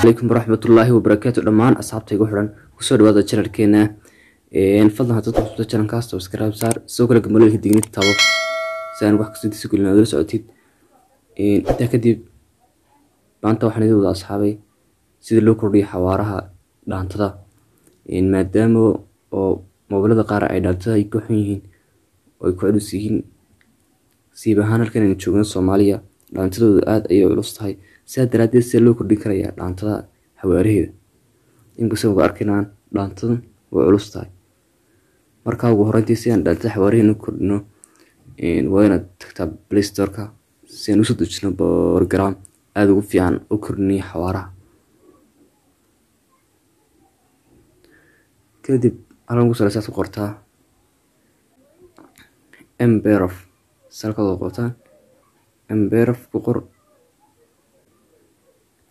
عليكم ورحمة الله وبركاته. دمان أصحابتي وحرن وصور هذا الشرر كنا نفضل هتطلع في الشرر كاست وسكراب صار سوق لك ملله الدنيا التابو سان واحد سيد سكولنا درس عتيد أنت كدي بانتا وحنا ذو أصحابي سيد اللي كردي حوارها لانتدا ما داموا أو مبلغ قارع عدالتها يكوحين ويكوعدوا سيبهان الكلام نشوفين الصومالية لانتدا آد أي علوستهاي سيد درادي سيد اللي كردي كريا لانتدا حواريه inkastoo uga arkinaan dhaantadan way culus tahay markaa ugu horeyntii si aan dhaanta xawaarihiin u kordhino waa inaad tagtaa Play Store-ka si aan usoo dejino program aad ugu fiican u kordhiniyo xawaaraha kadib halkan ku saleysaad ku qortaa mbrf salkada qotaan mbrf ku qor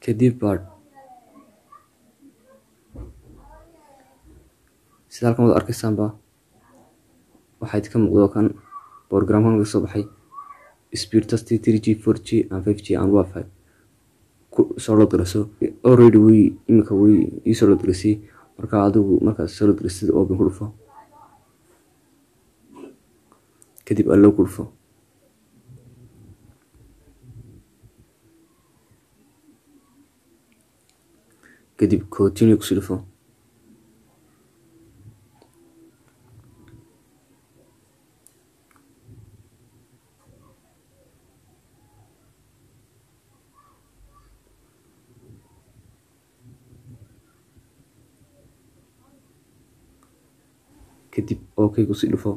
kadib baad sida halkan wada arkaysaanba waxaad ka muuqdo kan programkan laga soo baxay speed test 3G 4G and 5G and Wi-Fi ku soo loo diraso already way soo loo dirasay marka soo loo dirasay open ku dhufo kadib allow ku dhufo kadib continue ku dhufo kadib okay ku sii dhufo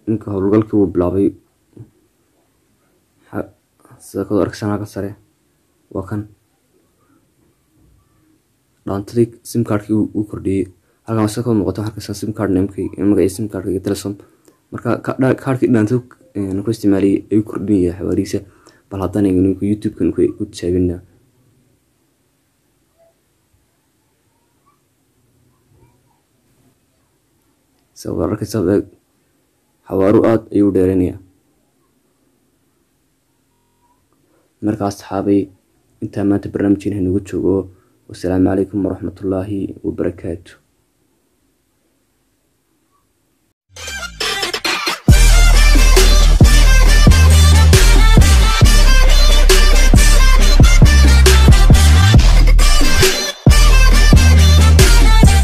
inka howlgalkii uu bilaabay sida koo arkaysan ka sare waa kan dhaantadii sim cardkii uu kordhiyay halkan sida koo muuqato arkaysan sim card namekii sim cardkii Telesom marka cardkii dhaantadu ku isticmaalay ay kordhiyay xawaarihiisa bal haddana inuu YouTube-kan ku tijaabinaa سوى ركز حوارو آد أيو ديرينيا مركز أصحابي انت ما تبرنامجين هنو والسلام عليكم ورحمة الله وبركاته.